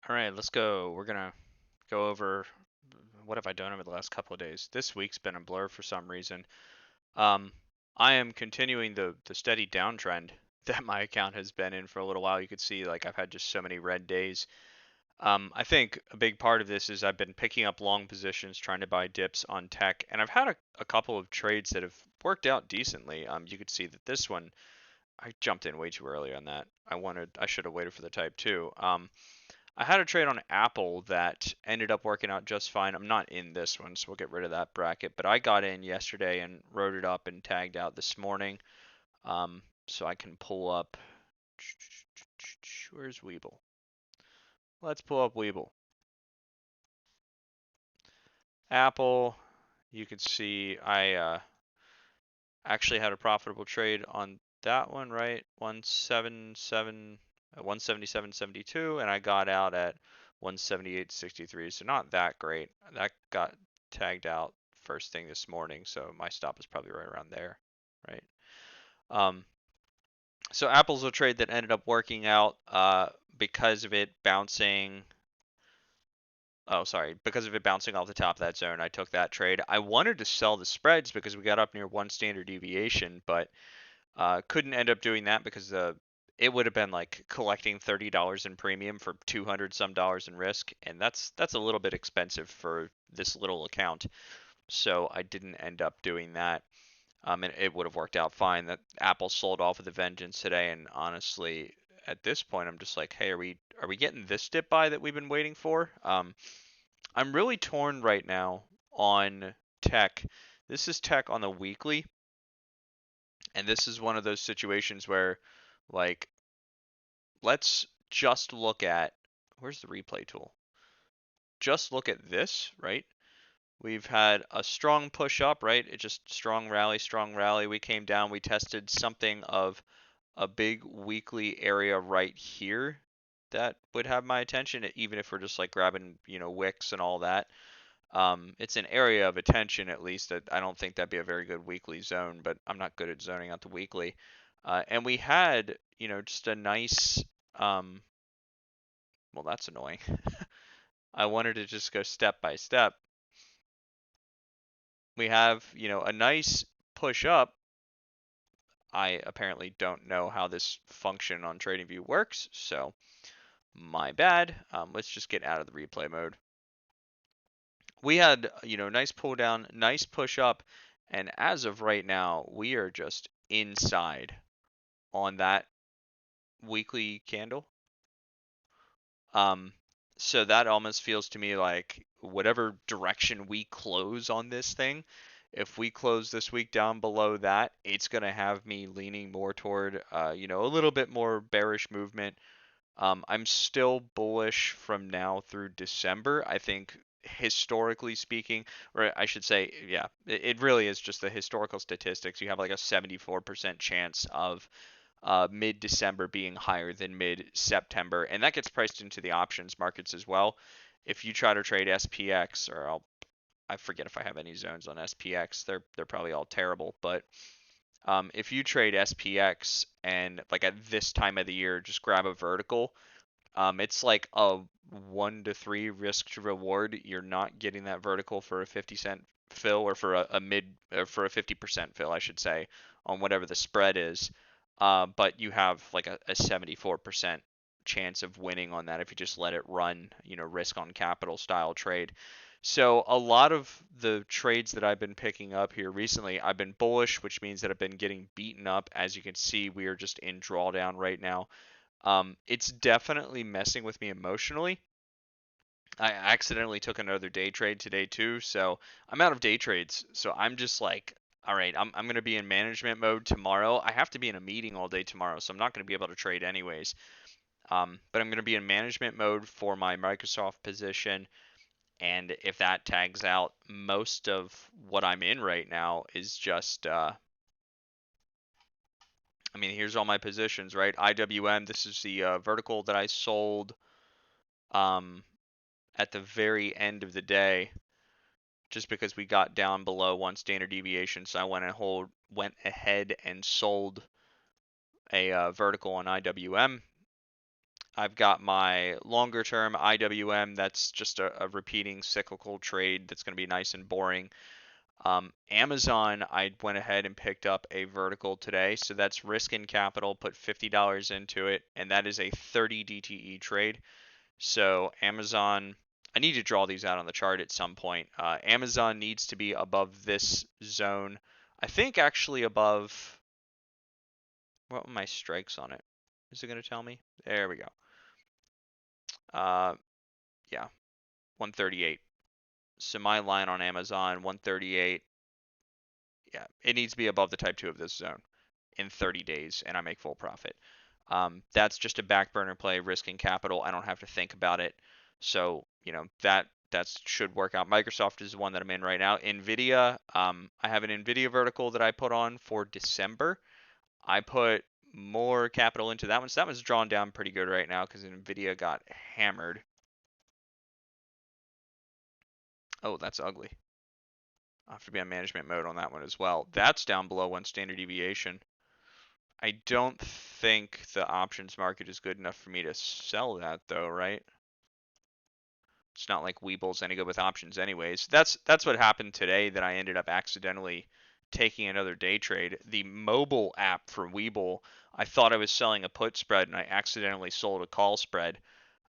All right, let's go. We're gonna go over what have I done over the last couple of days. This week's been a blur for some reason. Um, I am continuing the steady downtrend that my account has been in for a little while. You could see like I've had just so many red days. I think a big part of this is I've been picking up long positions trying to buy dips on tech, and I've had a couple of trades that have worked out decently. You could see that this one I jumped in way too early on that. I should have waited for the type 2. I had a trade on Apple that ended up working out just fine. I'm not in this one, so we'll get rid of that bracket. But I got in yesterday and wrote it up and tagged out this morning. So I can pull up. Where's Weeble? Let's pull up Weeble. Apple. You can see I actually had a profitable trade on that one, right? 177.72, and I got out at 178.63. So not that great. That got tagged out first thing this morning, so my stop is probably right around there, right? Um, so Apple's a trade that ended up working out because of it bouncing. Oh, sorry. Because of it bouncing off the top of that zone, I took that trade. I wanted to sell the spreads because we got up near one standard deviation, but couldn't end up doing that because it would have been like collecting $30 in premium for 200 some dollars in risk, and that's a little bit expensive for this little account. So I didn't end up doing that. And it would have worked out fine. That Apple sold off with a vengeance today, and honestly, at this point, I'm just like, hey, are we getting this dip buy that we've been waiting for? I'm really torn right now on tech. This is tech on the weekly. And this is one of those situations where, like, let's just look at where's the replay tool? Just look at this, right? We've had a strong push up, right? It just strong rally, strong rally. We came down, we tested something of a big weekly area right here that would have my attention, even if we're just like grabbing, wicks and all that. It's an area of attention at least that I don't think that'd be a very good weekly zone, but I'm not good at zoning out the weekly. And we had, just a nice, um, well, that's annoying. I wanted to just go step by step. We have, a nice push up. I apparently don't know how this function on TradingView works, so my bad. Let's just get out of the replay mode. We had, nice pull down, nice push up, and as of right now, we are just inside on that weekly candle. Um, so that almost feels to me like whatever direction we close on this thing, if we close this week down below that, it's gonna have me leaning more toward, a little bit more bearish movement. I'm still bullish from now through December. I think historically speaking, or I should say, yeah, it really is just the historical statistics. You have like a 74% chance of mid-December being higher than mid-September, and that gets priced into the options markets as well. If you try to trade SPX, or I forget if I have any zones on SPX, they're probably all terrible, but if you trade SPX and like at this time of the year, just grab a vertical. It's like a 1 to 3 risk to reward. You're not getting that vertical for a 50-cent fill or for a mid or for a 50% fill, I should say, on whatever the spread is. But you have like a 74% chance of winning on that if you just let it run, risk on capital style trade. So a lot of the trades that I've been picking up here recently, I've been bullish, which means that I've been getting beaten up. As you can see, we are just in drawdown right now. It's definitely messing with me emotionally. I accidentally took another day trade today too, so I'm out of day trades. So I'm just like, all right, I'm gonna be in management mode tomorrow. I have to be in a meeting all day tomorrow, so I'm not gonna be able to trade anyways. But I'm gonna be in management mode for my Microsoft position, and if that tags out, most of what I'm in right now is just I mean, here's all my positions, right? IWM, this is the vertical that I sold um, at the very end of the day, just because we got down below one standard deviation. So I went ahead and sold a vertical on IWM. I've got my longer term IWM. That's just a repeating cyclical trade that's going to be nice and boring. Amazon, I went ahead and picked up a vertical today. So that's risk and capital, put $50 into it, and that is a 30 DTE trade. So Amazon, I need to draw these out on the chart at some point. Amazon needs to be above this zone. I think actually above, what were my strikes on it? Is it going to tell me? There we go. Yeah, 138. So my line on Amazon, 138. Yeah, it needs to be above the type 2 of this zone in 30 days, and I make full profit. That's just a back burner play, risking capital. I don't have to think about it. So, that should work out. Microsoft is the one that I'm in right now. Nvidia, I have an Nvidia vertical that I put on for December. I put more capital into that one. So that one's drawn down pretty good right now because Nvidia got hammered. Oh, that's ugly. I have to be on management mode on that one as well. That's down below 1 standard deviation. I don't think the options market is good enough for me to sell that though, right? It's not like Weeble's any good with options anyways. That's what happened today, that I ended up accidentally taking another day trade. The mobile app for Weeble, I thought I was selling a put spread and I accidentally sold a call spread.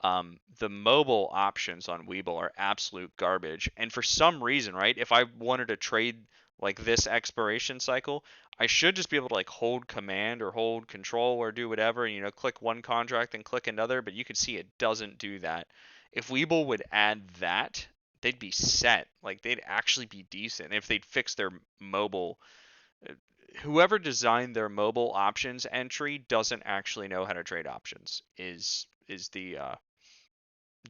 The mobile options on Webull are absolute garbage. And for some reason, right, if I wanted to trade like this expiration cycle, I should just be able to like hold command or hold control or do whatever, and click one contract and click another, but you can see it doesn't do that. If Webull would add that, they'd be set. Like they'd actually be decent if they'd fix their mobile. Whoever designed their mobile options entry doesn't actually know how to trade options. Is the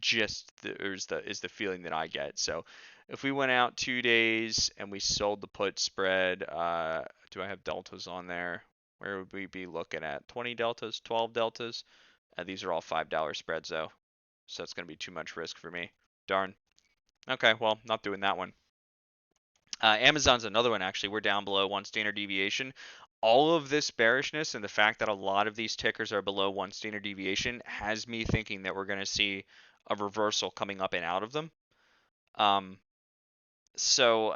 is the feeling that I get. So if we went out 2 days and we sold the put spread, do I have deltas on there? Where would we be looking at? 20 deltas, 12 deltas? These are all $5 spreads though, so that's going to be too much risk for me. Darn. Okay, well, not doing that one. Amazon's another one actually. We're down below 1 standard deviation. All of this bearishness and the fact that a lot of these tickers are below 1 standard deviation has me thinking that we're going to see a reversal coming up and out of them. Um, so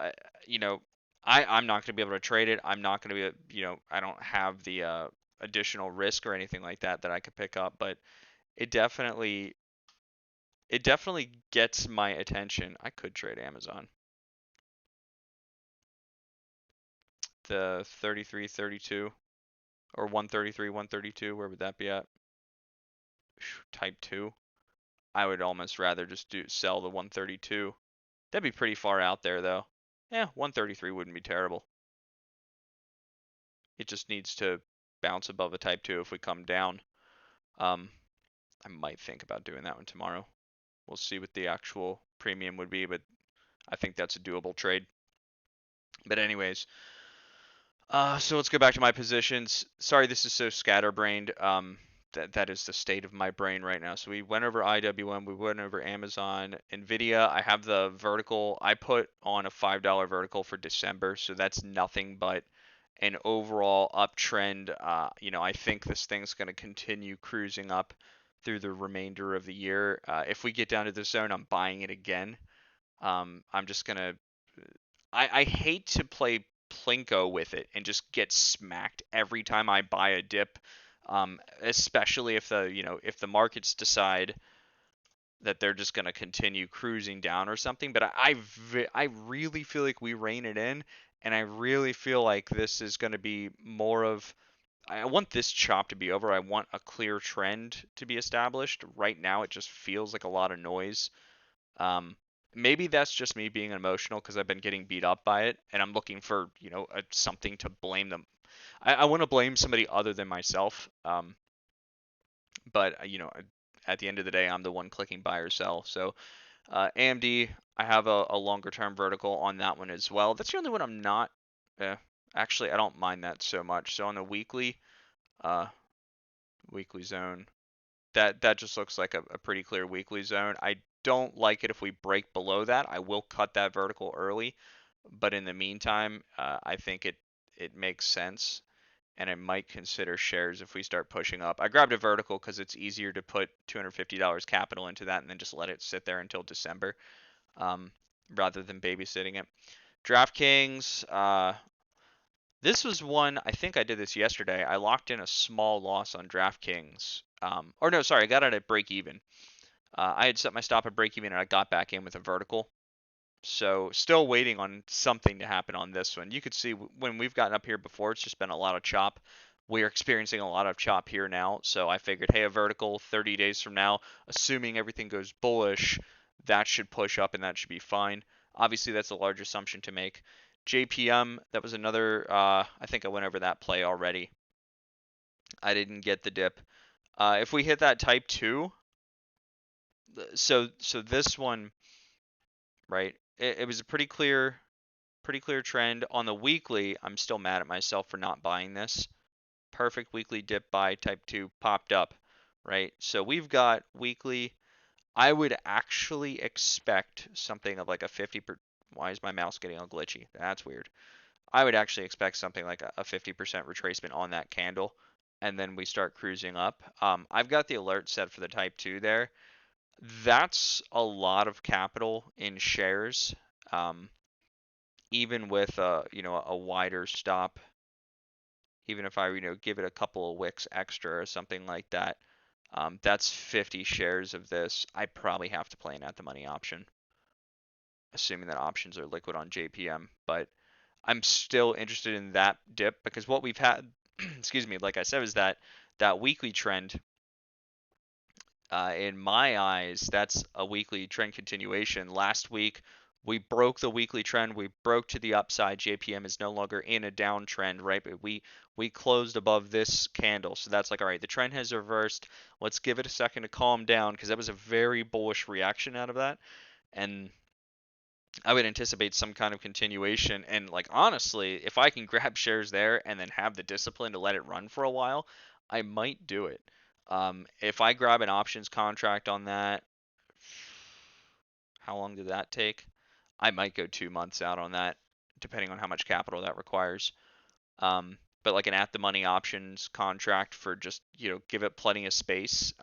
I'm not going to be able to trade it. I'm not going to be, I don't have the additional risk or anything like that I could pick up, but it definitely gets my attention. I could trade Amazon. The 33, 32 or 133, 132, where would that be at? Type 2. I would almost rather just sell the 132. That'd be pretty far out there though. Yeah, 133 wouldn't be terrible. It just needs to bounce above a type 2 if we come down. I might think about doing that one tomorrow. We'll see what the actual premium would be, but I think that's a doable trade. But anyways, so let's go back to my positions. Sorry, this is so scatterbrained. That is the state of my brain right now. So we went over IWM, we went over Amazon, Nvidia. I have the vertical. I put on a $5 vertical for December, so that's nothing but an overall uptrend. I think this thing's going to continue cruising up through the remainder of the year. If we get down to this zone, I'm buying it again. I'm just gonna. I hate to play plinko with it and just get smacked every time I buy a dip, especially if the markets decide that they're just going to continue cruising down or something. But I really feel like we rein it in, and I really feel like this is going to be more of. I want this chop to be over. I want a clear trend to be established. Right now, it just feels like a lot of noise. Maybe that's just me being emotional because I've been getting beat up by it, and I'm looking for something to blame them. I want to blame somebody other than myself. But at the end of the day, I'm the one clicking buy or sell. So AMD, I have a longer term vertical on that one as well. That's the only one I'm not. Actually, I don't mind that so much. So on the weekly zone, that just looks like a pretty clear weekly zone. I don't like it if we break below that. I will cut that vertical early, but in the meantime, I think it makes sense. and I might consider shares if we start pushing up. I grabbed a vertical because it's easier to put $250 capital into that and then just let it sit there until December, rather than babysitting it. DraftKings, this was one, I think I did this yesterday. I locked in a small loss on DraftKings. Or no, sorry, I got it at break even. I had set my stop at break even and I got back in with a vertical. So still waiting on something to happen on this one. You could see when we've gotten up here before, it's just been a lot of chop. We're experiencing a lot of chop here now. So I figured, hey, a vertical 30 days from now, assuming everything goes bullish, that should push up and that should be fine. Obviously, that's a large assumption to make. JPM, that was another, I think I went over that play already. I didn't get the dip. If we hit that type 2, so this one, right, it was a pretty clear trend. On the weekly, I'm still mad at myself for not buying this. Perfect weekly dip buy type 2 popped up, right? So we've got weekly. I would actually expect something of like a 50 per. Why is my mouse getting all glitchy? That's weird. I would actually expect something like a 50% retracement on that candle, and then we start cruising up. I've got the alert set for the type 2 there. That's a lot of capital in shares. Even with a wider stop, even if I give it a couple of wicks extra or something like that, that's 50 shares of this. I probably have to play an at the money option, assuming that options are liquid on JPM. But I'm still interested in that dip because what we've had, excuse me, like I said, is that weekly trend. In my eyes, that's a weekly trend continuation. Last week, we broke the weekly trend. We broke to the upside. JPM is no longer in a downtrend, right? But we closed above this candle. So that's like, all right, the trend has reversed. Let's give it a second to calm down because that was a very bullish reaction out of that. And I would anticipate some kind of continuation. And like honestly, if I can grab shares there and then have the discipline to let it run for a while, I might do it. If I grab an options contract on that, how long did that take? I might go 2 months out on that, depending on how much capital that requires. But like an at the money options contract for just give it plenty of space.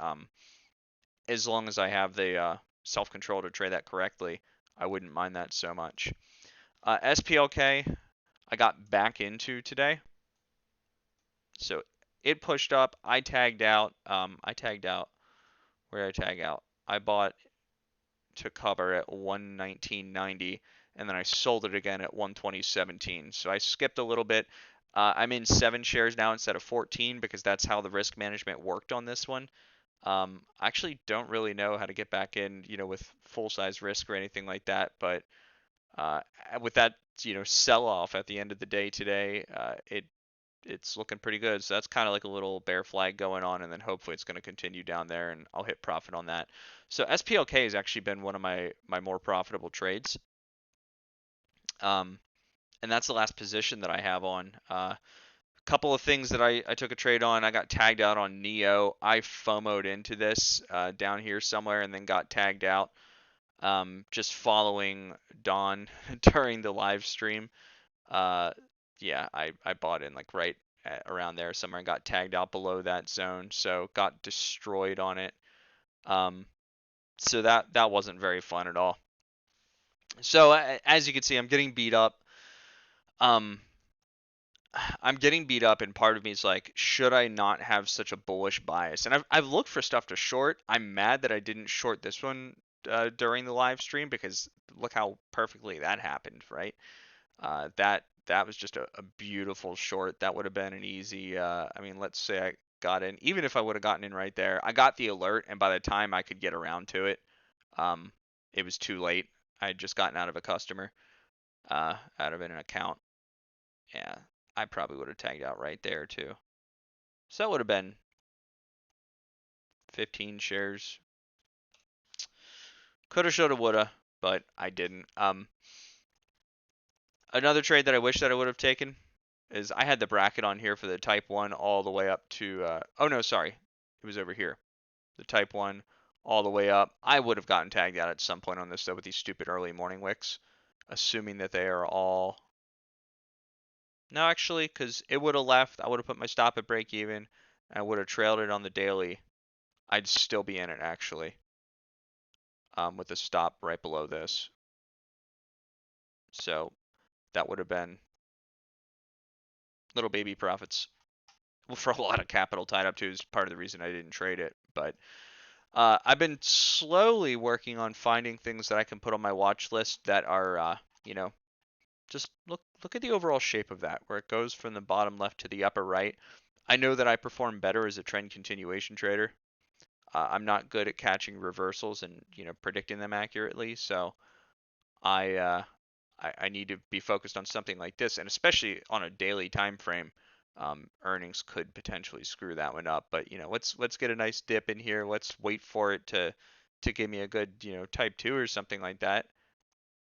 As long as I have the self control to trade that correctly, I wouldn't mind that so much. SPLK, I got back into today, so it pushed up. I tagged out. Where did I tag out? I bought to cover at 119.90, and then I sold it again at 120.17. So I skipped a little bit. I'm in 7 shares now instead of 14 because that's how the risk management worked on this one. I actually don't really know how to get back in, with full size risk or anything like that. But with that, sell off at the end of the day today, it's looking pretty good. So that's kind of like a little bear flag going on, and then hopefully it's going to continue down there, and I'll hit profit on that. So SPLK has actually been one of my more profitable trades. And that's the last position that I have on. Couple of things that I took a trade on. I got tagged out on Neo. I FOMO'd into this down here somewhere and then got tagged out. Just following Dawn during the live stream. Yeah, I bought in like right around there somewhere and got tagged out below that zone. So got destroyed on it. So that wasn't very fun at all. So as you can see, I'm getting beat up. I'm getting beat up, and part of me is like, should I not have such a bullish bias? And I've looked for stuff to short. I'm mad that I didn't short this one during the live stream because look how perfectly that happened, right? That was just a beautiful short. That would have been an easy. I mean, let's say I got in, even if I would have gotten in right there, I got the alert, and by the time I could get around to it, it was too late. I had just gotten out of a customer, out of an account. Yeah, I probably would have tagged out right there too. So that would have been 15 shares. Coulda, shoulda, woulda, but I didn't. Another trade that I wish that I would have taken is I had the bracket on here for the type 1 all the way up to, oh no, sorry. It was over here. The type 1 all the way up. I would have gotten tagged out at some point on this though with these stupid early morning wicks, assuming that they are all, No, actually, because it would have left. I would have put my stop at break even. I would have trailed it on the daily. I'd still be in it actually, with the stop right below this. So that would have been little baby profits. Well, for a lot of capital tied up too is part of the reason I didn't trade it. But I've been slowly working on finding things that I can put on my watch list that are, you know, just look at the overall shape of that, where it goes from the bottom left to the upper right. I know that I perform better as a trend continuation trader. I'm not good at catching reversals and predicting them accurately, so I, uh, I need to be focused on something like this, and especially on a daily time frame. Earnings could potentially screw that one up, but let's get a nice dip in here. Let's wait for it to give me a good type two or something like that,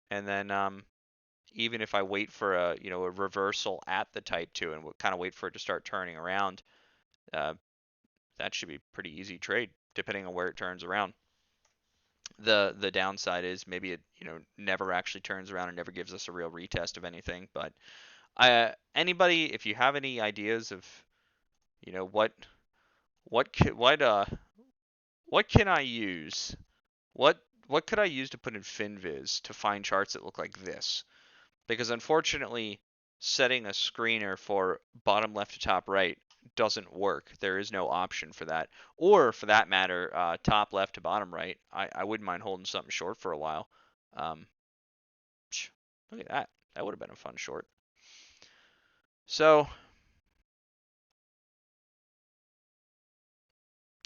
and then even if I wait for a reversal at the type two and kind of wait for it to start turning around, uh, that should be pretty easy trade depending on where it turns around. The downside is maybe it never actually turns around and never gives us a real retest of anything. But anybody, if you have any ideas of what what what can I use? What could I use to put in FinViz to find charts that look like this? Because unfortunately, setting a screener for bottom left to top right doesn't work. There is no option for that. Or for that matter, top left to bottom right. I wouldn't mind holding something short for a while. Um, Look at that. That would have been a fun short. So,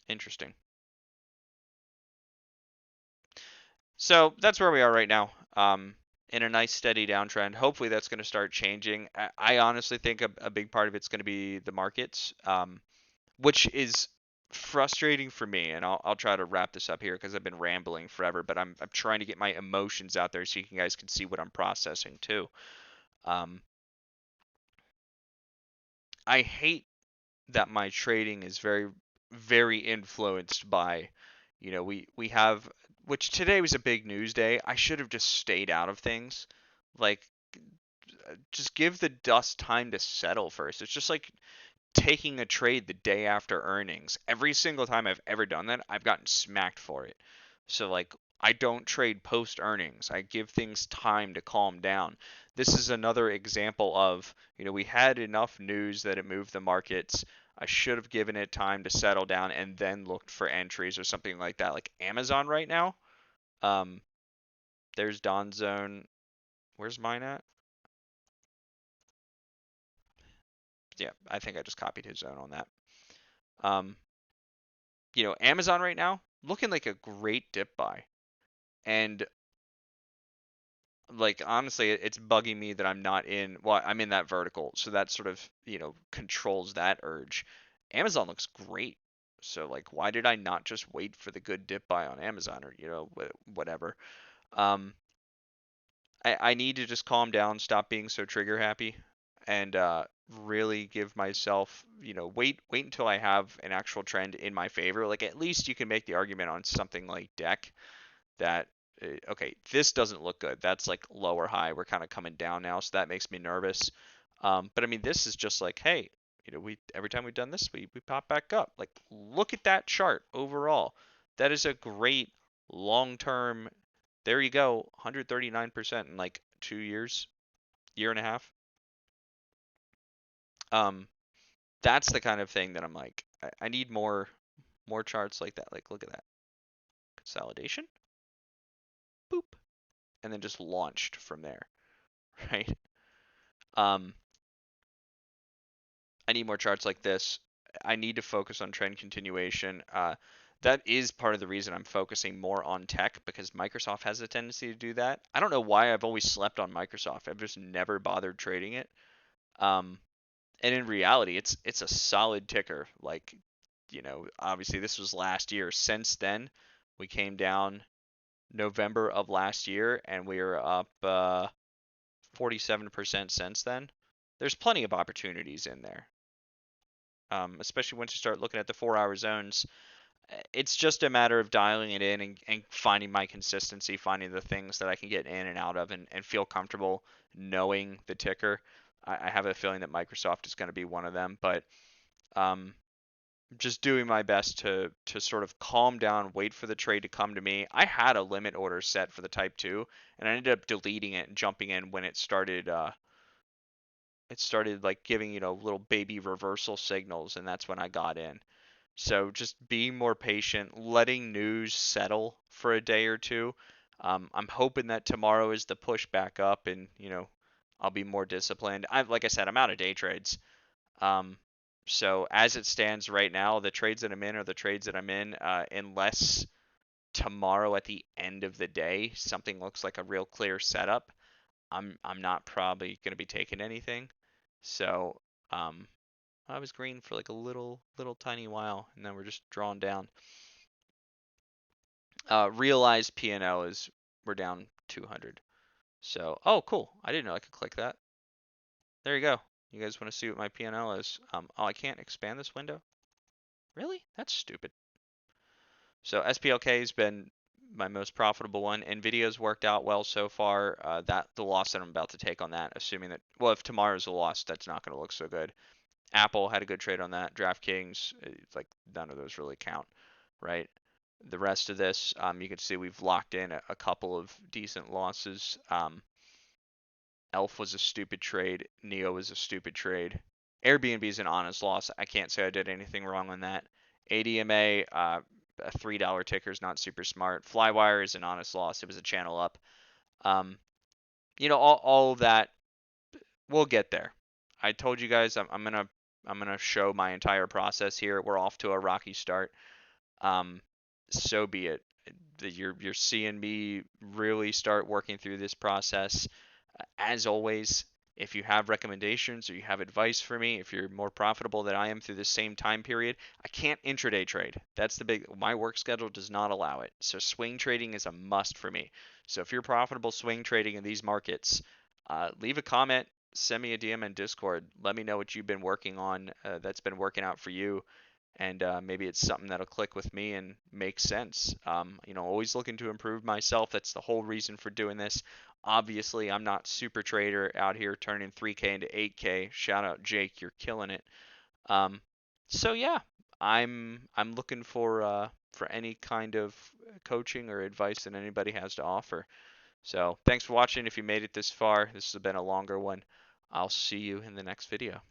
interesting. So that's where we are right now. In a nice steady downtrend. Hopefully that's going to start changing. I honestly think a big part of it's going to be the markets, which is frustrating for me. And I'll try to wrap this up here because I've been rambling forever. But I'm trying to get my emotions out there so you guys can see what I'm processing too. Um, I hate that my trading is very very influenced by we have, which today was a big news day. I should have just stayed out of things, like just give the dust time to settle first. It's just like taking a trade the day after earnings. Every single time I've ever done that, I've gotten smacked for it. So like I don't trade post earnings. I give things time to calm down. This is another example of, we had enough news that it moved the markets. I should have given it time to settle down and then looked for entries or something like that. Like Amazon right now. Um, there's Dawn Zone. Where's mine at? Yeah, I think I just copied his zone on that. Um, Amazon right now looking like a great dip buy. And like honestly, it's bugging me that I'm not in. Well, I'm in that vertical, so that sort of controls that urge. Amazon looks great, so like, why did I not just wait for the good dip buy on Amazon or whatever? Um, I need to just calm down, stop being so trigger happy, and really give myself wait until I have an actual trend in my favor. Like at least you can make the argument on something like deck that okay, this doesn't look good. That's like lower high. We're kind of coming down now, so that makes me nervous. But I mean, this is just like, hey, we every time we've done this, we pop back up. Like, look at that chart overall. That is a great long-term. There you go, 139% in like 2 years, year and a half. Um, that's the kind of thing that I'm like, I need more charts like that. Like, look at that consolidation, boop, and then just launched from there, right? Um, I need more charts like this. I need to focus on trend continuation. That is part of the reason I'm focusing more on tech because Microsoft has a tendency to do that. I don't know why I've always slept on Microsoft. I've just never bothered trading it. Um, and in reality, it's a solid ticker. Like, obviously this was last year. Since then, we came down November of last year and we are up 47% since then. There's plenty of opportunities in there. Especially once you start looking at the 4-hour zones. It's just a matter of dialing it in and finding my consistency, finding the things that I can get in and out of and feel comfortable knowing the ticker. I have a feeling that Microsoft is going to be one of them, but um, just doing my best to sort of calm down, wait for the trade to come to me. I had a limit order set for the Type 2, and I ended up deleting it and jumping in when it started like giving, little baby reversal signals, and that's when I got in. So just being more patient, letting news settle for a day or two. I'm hoping that tomorrow is the push back up, and I'll be more disciplined. Like I said, I'm out of day trades. Um, so as it stands right now, the trades that I'm in are the trades that I'm in, unless tomorrow at the end of the day something looks like a real clear setup. I'm not probably going to be taking anything. So um, I was green for like a little tiny while, and then we're just drawn down. Realized P&L is we're down 200. So oh cool, I didn't know I could click that. There you go. You guys want to see what my P&L is? Oh, I can't expand this window. Really? That's stupid. So SPLK has been my most profitable one. Nvidia's worked out well so far. That the loss that I'm about to take on that, assuming that, well, if tomorrow's a loss, that's not going to look so good. Apple had a good trade on that. DraftKings, it's like none of those really count, right? The rest of this, you can see we've locked in a couple of decent losses. Elf was a stupid trade. Neo was a stupid trade. Airbnb is an honest loss. I can't say I did anything wrong on that. ADMA, a $3 ticker is not super smart. Flywire is an honest loss. It was a channel up. Um, all of that. We'll get there. I told you guys I'm gonna show my entire process here. We're off to a rocky start. Um, so be it. You're seeing me really start working through this process. As always, if you have recommendations or you have advice for me, if you're more profitable than I am through the same time period, I can't intraday trade. That's the big, my work schedule does not allow it. So swing trading is a must for me. So if you're profitable swing trading in these markets, leave a comment, send me a DM in Discord. Let me know what you've been working on that's been working out for you, and maybe it's something that'll click with me and make sense. Always looking to improve myself. That's the whole reason for doing this. Obviously, I'm not super trader out here turning 3K into 8K. Shout out Jake, you're killing it. Um, so yeah, I'm looking for any kind of coaching or advice that anybody has to offer. So thanks for watching. If you made it this far, this has been a longer one. I'll see you in the next video.